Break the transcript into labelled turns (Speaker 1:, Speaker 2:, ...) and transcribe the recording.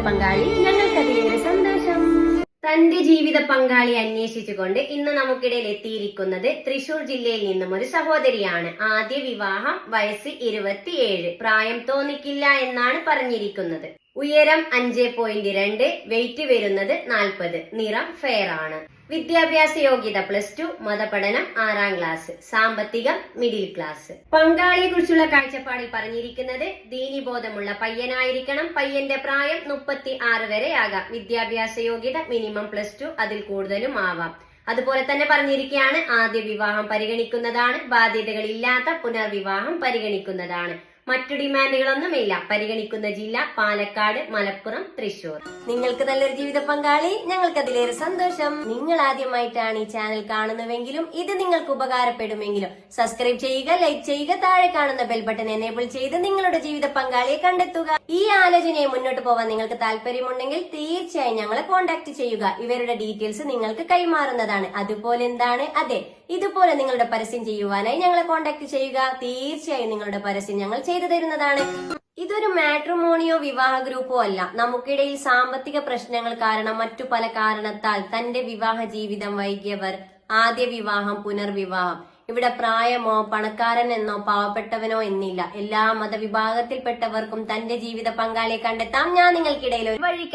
Speaker 1: പങ്കാളി ഞങ്ങൾക്കതിലേറെ സന്തോഷം. തന്റെ ജീവിത പങ്കാളി അന്വേഷിച്ചുകൊണ്ട് ഇന്ന് നമുക്കിടയിൽ എത്തിയിരിക്കുന്നത് തൃശൂർ ജില്ലയിൽ നിന്നും ഒരു സഹോദരിയാണ്. ആദ്യ വിവാഹം, വയസ്സ് 27, പ്രായം തോന്നിക്കില്ല എന്നാണ് പറഞ്ഞിരിക്കുന്നത്. ഉയരം 5.2, വെയിറ്റ് വരുന്നത് 40, നിറം ഫെയർ ആണ്. വിദ്യാഭ്യാസ യോഗ്യത +2, മതപഠനം 6ാം ക്ലാസ്, സാമ്പത്തികം മിഡിൽ ക്ലാസ്. പങ്കാളിയെ കുറിച്ചുള്ള കാഴ്ചപ്പാടിൽ പറഞ്ഞിരിക്കുന്നത് ദീനിബോധമുള്ള പയ്യനായിരിക്കണം. പയ്യന്റെ പ്രായം 36 വരെ ആകാം. വിദ്യാഭ്യാസ യോഗ്യത മിനിമം +2, അതിൽ കൂടുതലും ആവാം. അതുപോലെ തന്നെ പറഞ്ഞിരിക്കുകയാണ് ആദ്യ വിവാഹം പരിഗണിക്കുന്നതാണ്, ബാധ്യതകളില്ലാത്ത പുനർവിവാഹം പരിഗണിക്കുന്നതാണ്. മറ്റു ഡിമാൻഡുകളൊന്നുമില്ല. പരിഗണിക്കുന്ന ജില്ല പാലക്കാട്, മലപ്പുറം, തൃശൂർ. നിങ്ങൾക്ക് നല്ലൊരു ജീവിത പങ്കാളി, ഞങ്ങൾക്ക് അതിലേറെ സന്തോഷം. നിങ്ങൾ ആദ്യമായിട്ടാണ് ഈ ചാനൽ കാണുന്നുവെങ്കിലും ഇത് നിങ്ങൾക്ക് ഉപകാരപ്പെടുമെങ്കിലും സബ്സ്ക്രൈബ് ചെയ്യുക, ലൈക്ക് ചെയ്യുക, താഴെ കാണുന്ന ബെൽ ബട്ടൺ എനേബിൾ ചെയ്ത് നിങ്ങളുടെ ജീവിത പങ്കാളിയെ കണ്ടെത്തുക. ഈ ആലോചനയെ മുന്നോട്ട് പോവാൻ നിങ്ങൾക്ക് താല്പര്യമുണ്ടെങ്കിൽ തീർച്ചയായും ഞങ്ങളെ കോൺടാക്ട് ചെയ്യുക. ഇവരുടെ ഡീറ്റെയിൽസ് നിങ്ങൾക്ക് കൈമാറുന്നതാണ്. അതുപോലെ എന്താണ്, അതെ, ഇതുപോലെ നിങ്ങളുടെ പരസ്യം ചെയ്യുവാനായി ഞങ്ങളെ കോൺടാക്ട് ചെയ്യുക. തീർച്ചയായും നിങ്ങളുടെ പരസ്യം ഞങ്ങൾ ചെയ്തു തരുന്നതാണ്. ഇതൊരു മാട്രിമോണിയോ വിവാഹ ഗ്രൂപ്പോ അല്ല. നമുക്കിടയിൽ സാമ്പത്തിക പ്രശ്നങ്ങൾ കാരണം മറ്റു പല കാരണത്താൽ തന്റെ വിവാഹ ജീവിതം വൈകിയവർ, ആദ്യ വിവാഹം, പുനർവിവാഹം, ഇവിടെ പ്രായമോ പണക്കാരൻ എന്നോ പാവപ്പെട്ടവനോ എന്നില്ല. എല്ലാ മതവിഭാഗത്തിൽപ്പെട്ടവർക്കും തന്റെ ജീവിത പങ്കാളിയെ കണ്ടെത്താം. ഞാൻ നിങ്ങൾക്കിടയിൽ ഒരു വഴി